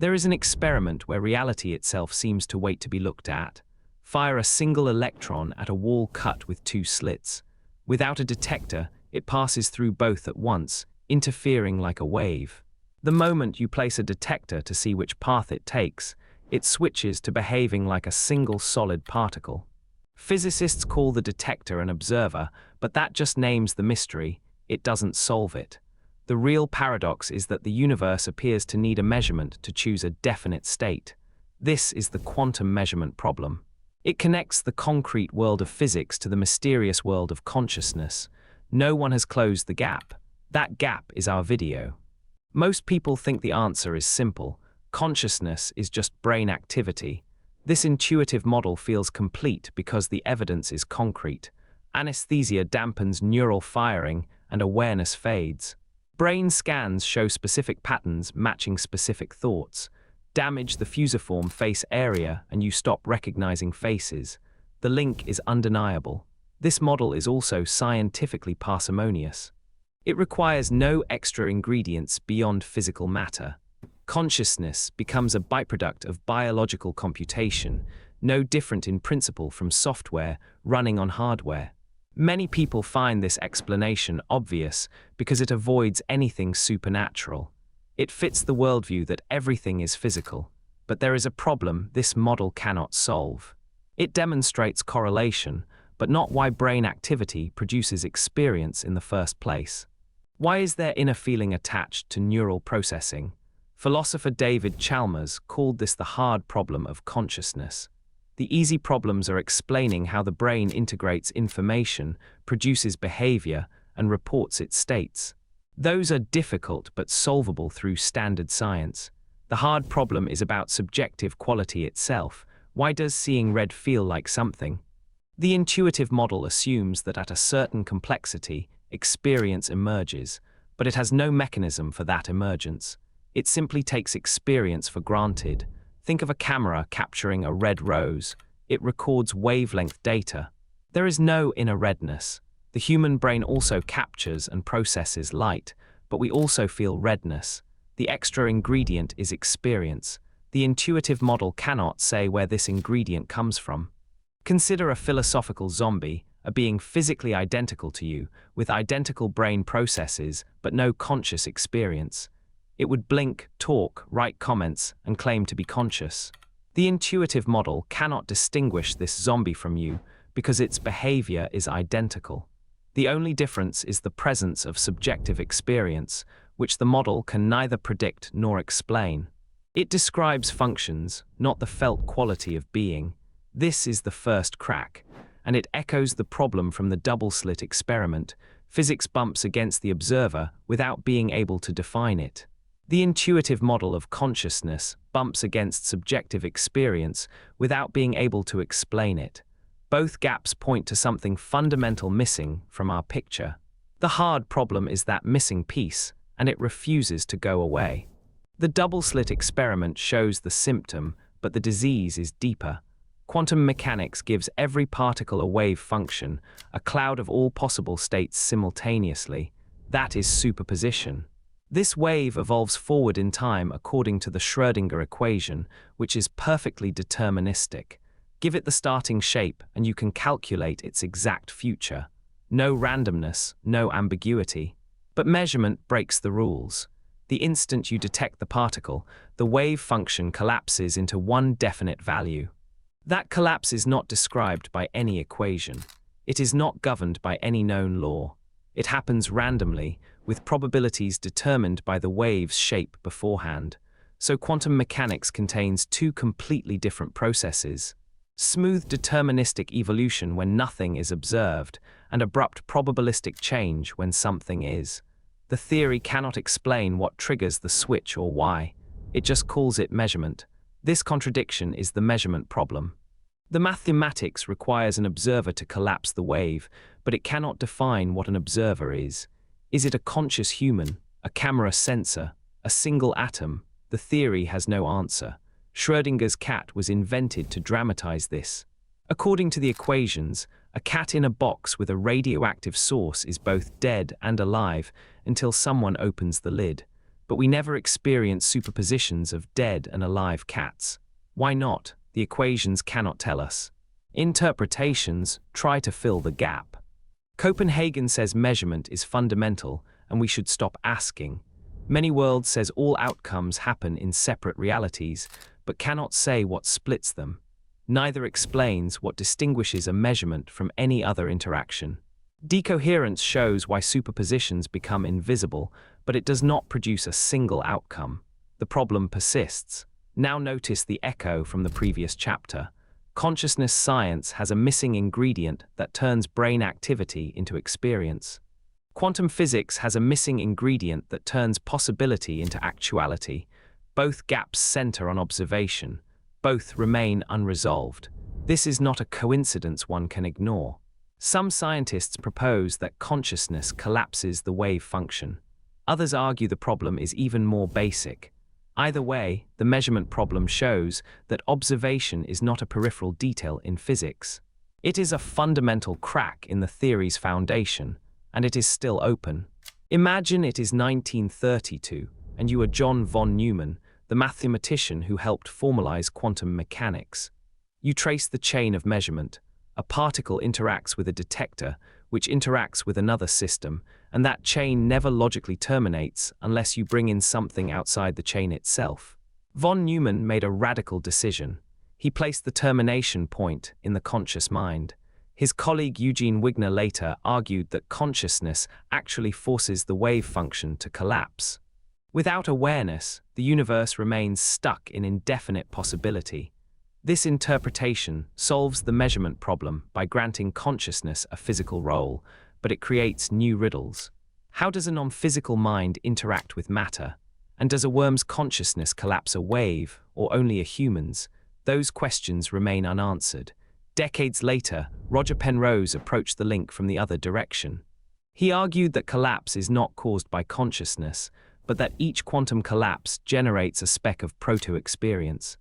There is an experiment where reality itself seems to wait to be looked at. Fire a single electron at a wall cut with two slits. Without a detector, it passes through both at once, interfering like a wave. The moment you place a detector to see which path it takes, it switches to behaving like a single solid particle. Physicists call the detector an observer, but that just names the mystery, it doesn't solve it. The real paradox is that the universe appears to need a measurement to choose a definite state. This is the quantum measurement problem. It connects the concrete world of physics to the mysterious world of consciousness. No one has closed the gap. That gap is our video. Most people think the answer is simple. Consciousness is just brain activity. This intuitive model feels complete because the evidence is concrete. Anesthesia dampens neural firing and awareness fades. Brain scans show specific patterns matching specific thoughts. Damage the fusiform face area and you stop recognizing faces. The link is undeniable. This model is also scientifically parsimonious. It requires no extra ingredients beyond physical matter. Consciousness becomes a byproduct of biological computation, no different in principle from software running on hardware. Many people find this explanation obvious because it avoids anything supernatural. It fits the worldview that everything is physical. But there is a problem this model cannot solve. It demonstrates correlation, but not why brain activity produces experience in the first place. Why is there inner feeling attached to neural processing? Philosopher David Chalmers called this the hard problem of consciousness. The easy problems are explaining how the brain integrates information, produces behavior, and reports its states. Those are difficult but solvable through standard science. The hard problem is about subjective quality itself. Why does seeing red feel like something? The intuitive model assumes that at a certain complexity, experience emerges, but it has no mechanism for that emergence. It simply takes experience for granted. Think of a camera capturing a red rose. It records wavelength data. There is no inner redness. The human brain also captures and processes light, but we also feel redness. The extra ingredient is experience. The intuitive model cannot say where this ingredient comes from. Consider a philosophical zombie, a being physically identical to you, with identical brain processes, but no conscious experience. It would blink, talk, write comments, and claim to be conscious. The intuitive model cannot distinguish this zombie from you because its behavior is identical. The only difference is the presence of subjective experience, which the model can neither predict nor explain. It describes functions, not the felt quality of being. This is the first crack, and it echoes the problem from the double-slit experiment. Physics bumps against the observer without being able to define it. The intuitive model of consciousness bumps against subjective experience without being able to explain it. Both gaps point to something fundamental missing from our picture. The hard problem is that missing piece, and it refuses to go away. The double-slit experiment shows the symptom, but the disease is deeper. Quantum mechanics gives every particle a wave function, a cloud of all possible states simultaneously. That is superposition. This wave evolves forward in time according to the Schrödinger equation, which is perfectly deterministic. Give it the starting shape and you can calculate its exact future. No randomness, no ambiguity. But measurement breaks the rules. The instant you detect the particle, the wave function collapses into one definite value. That collapse is not described by any equation. It is not governed by any known law. It happens randomly, with probabilities determined by the wave's shape beforehand. So quantum mechanics contains two completely different processes. Smooth deterministic evolution when nothing is observed, and abrupt probabilistic change when something is. The theory cannot explain what triggers the switch or why. It just calls it measurement. This contradiction is the measurement problem. The mathematics requires an observer to collapse the wave, but it cannot define what an observer is. Is it a conscious human, a camera sensor, a single atom? The theory has no answer. Schrödinger's cat was invented to dramatize this. According to the equations, a cat in a box with a radioactive source is both dead and alive until someone opens the lid. but we never experience superpositions of dead and alive cats. Why not? The equations cannot tell us. Interpretations try to fill the gap. Copenhagen says measurement is fundamental and we should stop asking. Many worlds says all outcomes happen in separate realities, but cannot say what splits them. Neither explains what distinguishes a measurement from any other interaction. Decoherence shows why superpositions become invisible, but it does not produce a single outcome. The problem persists. Now notice the echo from the previous chapter. Consciousness science has a missing ingredient that turns brain activity into experience. Quantum physics has a missing ingredient that turns possibility into actuality. Both gaps center on observation. Both remain unresolved. This is not a coincidence one can ignore. Some scientists propose that consciousness collapses the wave function. Others argue the problem is even more basic. Either way, the measurement problem shows that observation is not a peripheral detail in physics. It is a fundamental crack in the theory's foundation, and it is still open. Imagine it is 1932, and you are John von Neumann, the mathematician who helped formalize quantum mechanics. You trace the chain of measurement. A particle interacts with a detector, which interacts with another system, and that chain never logically terminates unless you bring in something outside the chain itself. Von Neumann made a radical decision. He placed the termination point in the conscious mind. His colleague Neumann-Wigner later argued that consciousness actually forces the wave function to collapse. Without awareness, the universe remains stuck in indefinite possibility. This interpretation solves the measurement problem by granting consciousness a physical role, but it creates new riddles. How does a non-physical mind interact with matter? And does a worm's consciousness collapse a wave, or only a human's? Those questions remain unanswered. Decades later, Roger Penrose approached the link from the other direction. He argued that collapse is not caused by consciousness, but that each quantum collapse generates a speck of proto-experience.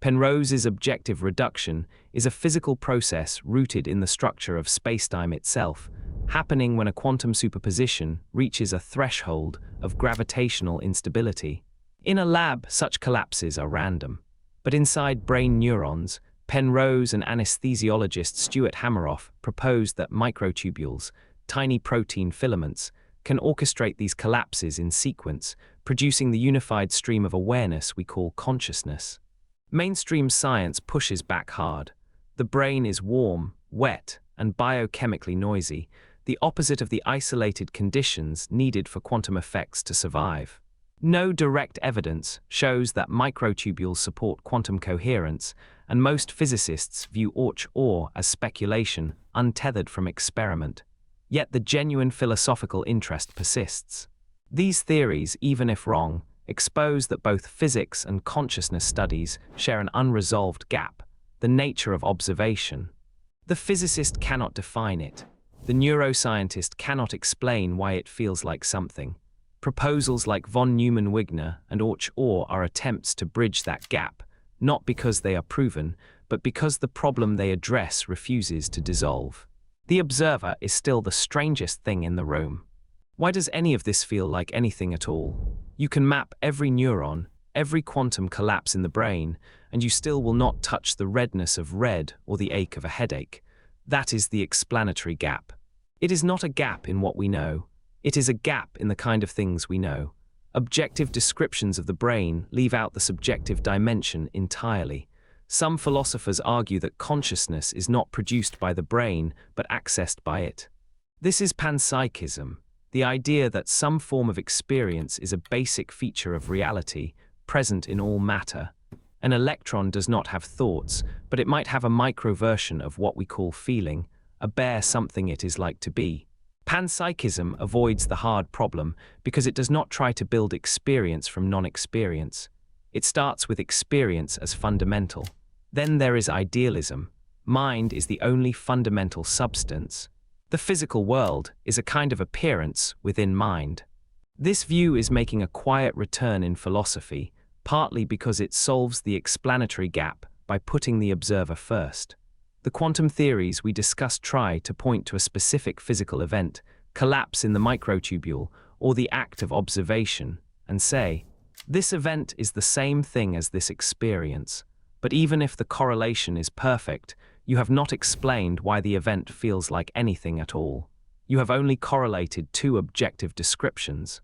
Penrose's objective reduction is a physical process rooted in the structure of spacetime itself, happening when a quantum superposition reaches a threshold of gravitational instability. In a lab, such collapses are random. But inside brain neurons, Penrose and anesthesiologist Stuart Hameroff proposed that microtubules, tiny protein filaments, can orchestrate these collapses in sequence, producing the unified stream of awareness we call consciousness. Mainstream science pushes back hard. The brain is warm, wet, and biochemically noisy, the opposite of the isolated conditions needed for quantum effects to survive. No direct evidence shows that microtubules support quantum coherence, and most physicists view or as speculation, untethered from experiment. Yet the genuine philosophical interest persists. These theories, even if wrong, expose that both physics and consciousness studies share an unresolved gap, the nature of observation. The physicist cannot define it. The neuroscientist cannot explain why it feels like something. Proposals like von Neumann-Wigner and or are attempts to bridge that gap, not because they are proven, but because the problem they address refuses to dissolve. The observer is still the strangest thing in the room. Why does any of this feel like anything at all? You can map every neuron, every quantum collapse in the brain, and you still will not touch the redness of red or the ache of a headache. That is the explanatory gap. It is not a gap in what we know. It is a gap in the kind of things we know. Objective descriptions of the brain leave out the subjective dimension entirely. Some philosophers argue that consciousness is not produced by the brain, but accessed by it. This is panpsychism, the idea that some form of experience is a basic feature of reality, present in all matter. An electron does not have thoughts, but it might have a microversion of what we call feeling, a bare something it is like to be. Panpsychism avoids the hard problem because it does not try to build experience from non-experience. It starts with experience as fundamental. Then there is idealism. Mind is the only fundamental substance. The physical world is a kind of appearance within mind. This view is making a quiet return in philosophy, partly because it solves the explanatory gap by putting the observer first. The quantum theories we discussed try to point to a specific physical event, collapse in the microtubule, or the act of observation, and say, this event is the same thing as this experience, but even if the correlation is perfect, you have not explained why the event feels like anything at all. You have only correlated two objective descriptions.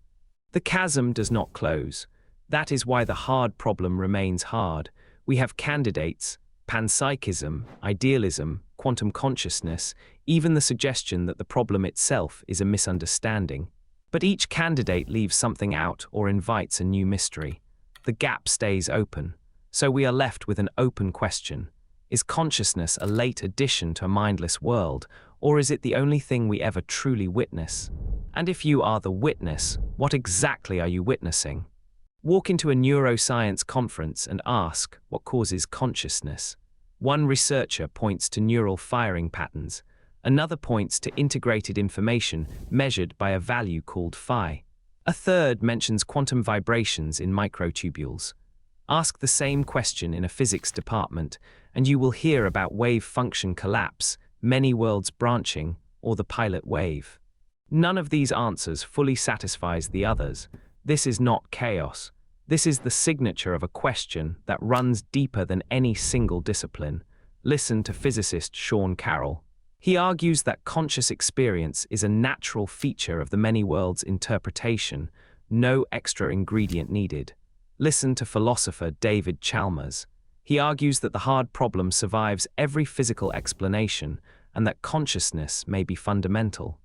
The chasm does not close. That is why the hard problem remains hard. We have candidates, panpsychism, idealism, quantum consciousness, even the suggestion that the problem itself is a misunderstanding. But each candidate leaves something out or invites a new mystery. The gap stays open. So we are left with an open question. Is consciousness a late addition to a mindless world, or is it the only thing we ever truly witness? And if you are the witness, what exactly are you witnessing? Walk into a neuroscience conference and ask what causes consciousness. One researcher points to neural firing patterns. Another points to integrated information measured by a value called phi. A third mentions quantum vibrations in microtubules. Ask the same question in a physics department, and you will hear about wave function collapse, many worlds branching, or the pilot wave. None of these answers fully satisfies the others. This is not chaos. This is the signature of a question that runs deeper than any single discipline. Listen to physicist Sean Carroll. He argues that conscious experience is a natural feature of the many worlds interpretation, no extra ingredient needed. Listen to philosopher David Chalmers. He argues that the hard problem survives every physical explanation and that consciousness may be fundamental.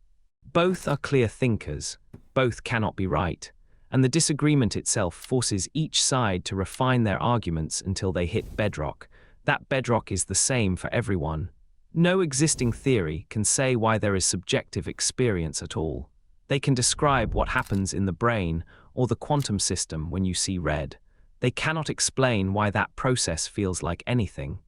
Both are clear thinkers, both cannot be right, and the disagreement itself forces each side to refine their arguments until they hit bedrock. That bedrock is the same for everyone. No existing theory can say why there is subjective experience at all. They can describe what happens in the brain or the quantum system when you see red. They cannot explain why that process feels like anything.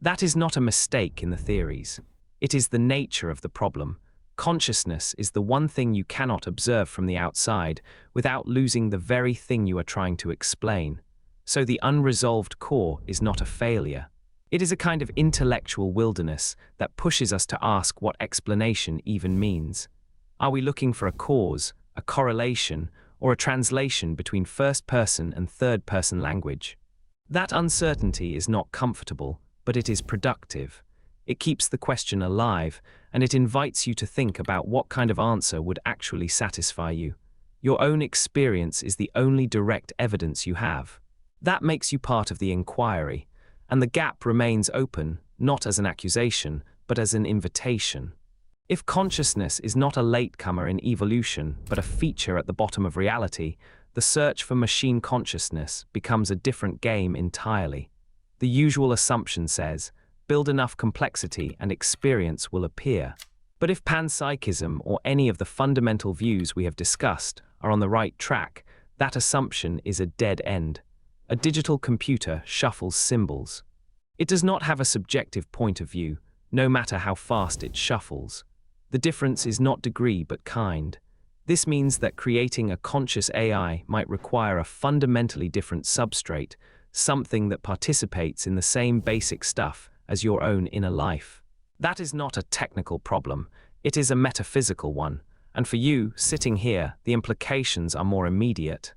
That is not a mistake in the theories. It is the nature of the problem. Consciousness is the one thing you cannot observe from the outside without losing the very thing you are trying to explain. So the unresolved core is not a failure. It is a kind of intellectual wilderness that pushes us to ask what explanation even means. Are we looking for a cause, a correlation, or a translation between first-person and third-person language? That uncertainty is not comfortable, but it is productive. It keeps the question alive, and it invites you to think about what kind of answer would actually satisfy you. Your own experience is the only direct evidence you have. That makes you part of the inquiry, and the gap remains open, not as an accusation, but as an invitation. If consciousness is not a latecomer in evolution, but a feature at the bottom of reality, the search for machine consciousness becomes a different game entirely. The usual assumption says, build enough complexity and experience will appear. But if panpsychism or any of the fundamental views we have discussed are on the right track, that assumption is a dead end. A digital computer shuffles symbols. It does not have a subjective point of view, no matter how fast it shuffles. The difference is not degree but kind. This means that creating a conscious AI might require a fundamentally different substrate, something that participates in the same basic stuff as your own inner life. That is not a technical problem, it is a metaphysical one, and for you, sitting here, the implications are more immediate.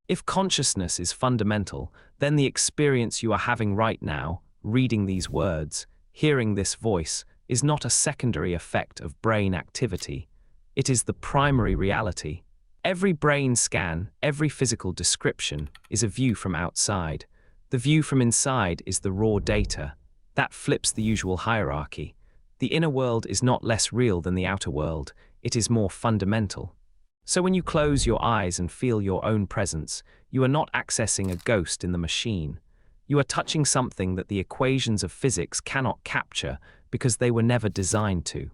If consciousness is fundamental, then the experience you are having right now, reading these words, hearing this voice, is not a secondary effect of brain activity. It is the primary reality. Every brain scan, every physical description, is a view from outside. The view from inside is the raw data. That flips the usual hierarchy. The inner world is not less real than the outer world, it is more fundamental. So when you close your eyes and feel your own presence, you are not accessing a ghost in the machine. You are touching something that the equations of physics cannot capture because they were never designed to.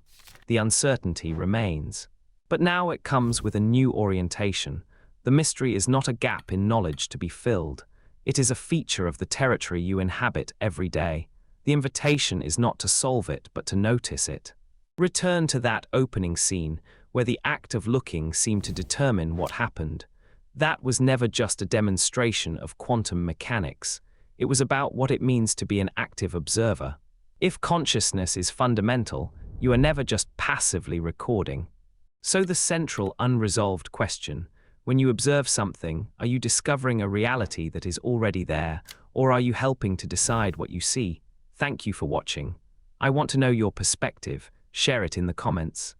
The uncertainty remains. But now it comes with a new orientation. The mystery is not a gap in knowledge to be filled. It is a feature of the territory you inhabit every day. The invitation is not to solve it, but to notice it. Return to that opening scene, where the act of looking seemed to determine what happened. That was never just a demonstration of quantum mechanics. It was about what it means to be an active observer. If consciousness is fundamental, you are never just passively recording. So the central unresolved question, When you observe something, are you discovering a reality that is already there, or are you helping to decide what you see? Thank you for watching. I want to know your perspective. Share it in the comments.